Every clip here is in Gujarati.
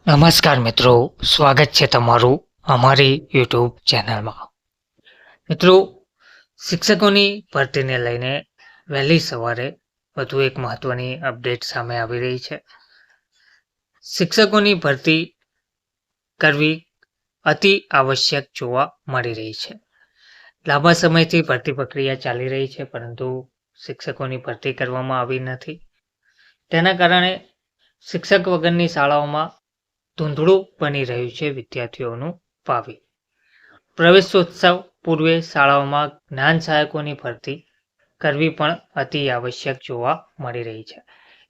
નમસ્કાર મિત્રો, સ્વાગત છે તમારું અમારી યુટ્યુબ ચેનલમાં. મિત્રો, શિક્ષકોની ભરતીને લઈને વહેલી સવારે વધુ એક મહત્વની અપડેટ સામે આવી રહી છે. શિક્ષકોની ભરતી કરવી અતિ આવશ્યક જોવા મળી રહી છે. લાંબા સમયથી ભરતી પ્રક્રિયા ચાલી રહી છે, પરંતુ શિક્ષકોની ભરતી કરવામાં આવી નથી. તેના કારણે શિક્ષક વગરની શાળાઓમાં ધૂંધળું બની રહ્યું છે વિદ્યાર્થીઓનું ભાવિ. પ્રવેશોત્સવ પૂર્વે શાળાઓમાં જ્ઞાન સહાયકોની ભરતી કરવી પણ અતિ આવશ્યક જોવા મળી રહી છે.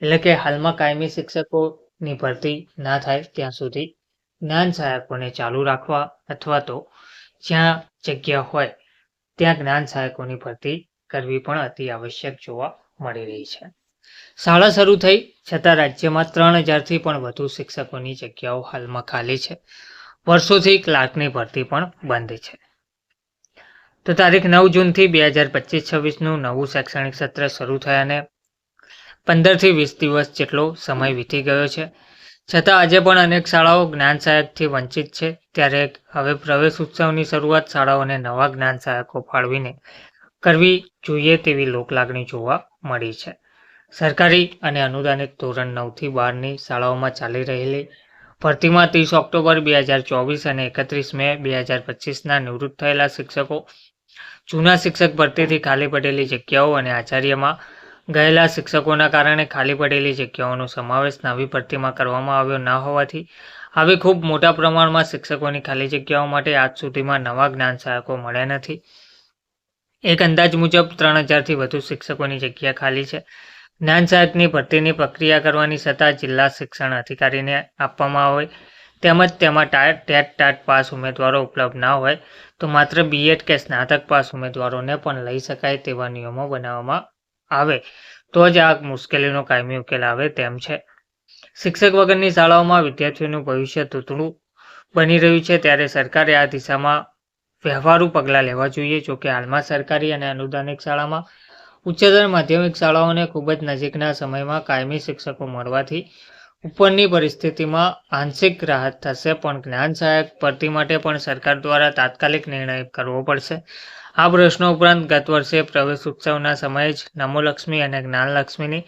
એટલે કે હાલમાં કાયમી શિક્ષકોની ભરતી ના થાય ત્યાં સુધી જ્ઞાન સહાયકોને ચાલુ રાખવા અથવા તો જ્યાં જગ્યા હોય ત્યાં જ્ઞાન સહાયકોની ભરતી કરવી પણ અતિ આવશ્યક જોવા મળી રહી છે. શાળા શરૂ થઈ છતાં રાજ્યમાં 3000થી પણ વધુ શિક્ષકોની જગ્યાઓ હાલમાં ખાલી છે. વર્ષોથી ક્લાર્કની ભરતી પણ બંધ છે. તો તારીખ 9 જૂનથી 2025-26નું નવું શૈક્ષણિક સત્ર શરૂ થયાને 15થી 20 દિવસ જેટલો સમય વીતી ગયો છે. છતાં આજે પણ અનેક શાળાઓ જ્ઞાન સહાયકથી વંચિત છે. ત્યારે હવે પ્રવેશ ઉત્સવની શરૂઆત શાળાઓને નવા જ્ઞાન સહાયકો ફાળવીને કરવી જોઈએ તેવી લોકલાગણી જોવા મળી છે. સરકારી અને અનુદાનિત ધોરણ 9થી 12ની શાળાઓમાં ચાલી રહેલી ભરતીમાં 30 ઓક્ટોબર 2024 અને 31 મે 2025ના નિવૃત્ત થયેલા શિક્ષકો, જૂના શિક્ષક ભરતીથી ખાલી પડેલી જગ્યાઓ અને આચાર્યમાં ગયેલા શિક્ષકોના કારણે ખાલી પડેલી જગ્યાઓનો સમાવેશ નવી ભરતીમાં કરવામાં આવ્યો ન હોવાથી હવે ખૂબ મોટા પ્રમાણમાં શિક્ષકોની ખાલી જગ્યાઓ માટે આજ સુધીમાં નવા જ્ઞાન સહાયકો મળ્યા નથી. એક અંદાજ મુજબ 3000થી વધુ શિક્ષકોની જગ્યા ખાલી છે. જ્ઞાન સહાયકની ભરતીની પ્રક્રિયા કરવાની સત્તા જિલ્લા શિક્ષણ અધિકારીને આપવામાં આવે તેમજ તેમાં ટેટ પાસ ઉમેદવારો ઉપલબ્ધ ના હોય તો માત્ર બીએડ કે સ્નાતક પાસ ઉમેદવારોને પણ લઈ શકાય તેવા નિયમો બનાવવામાં આવે તો જ આ મુશ્કેલીનો કાયમી ઉકેલ આવે તેમ છે. શિક્ષક વગરની શાળાઓમાં વિદ્યાર્થીઓનું ભવિષ્ય ધૂંધળું બની રહ્યું છે, ત્યારે સરકારે આ દિશામાં વ્યવહારુ પગલાં લેવા જોઈએ. જોકે હાલમાં સરકારી અને અનુદાનિત શાળામાં ઉચ્ચતર માધ્યમિક શાળાઓને ખૂબ જ નજીકના સમયમાં કાયમી શિક્ષકો મળવાથી ઉપરની પરિસ્થિતિમાં આંશિક રાહત થશે, પણ જ્ઞાન સહાયક ભરતી માટે પણ સરકાર દ્વારા તાત્કાલિક નિર્ણય કરવો પડશે. આ પ્રશ્નો ઉપરાંત ગત વર્ષે પ્રવેશ ઉત્સવના સમયે જ નમોલક્ષ્મી અને જ્ઞાનલક્ષ્મીની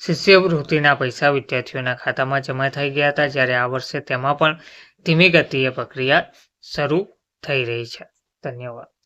શિષ્યવૃત્તિના પૈસા વિદ્યાર્થીઓના ખાતામાં જમા થઈ ગયા હતા, જ્યારે આ વર્ષે તેમાં પણ ધીમી ગતિએ પ્રક્રિયા શરૂ થઈ રહી છે. ધન્યવાદ.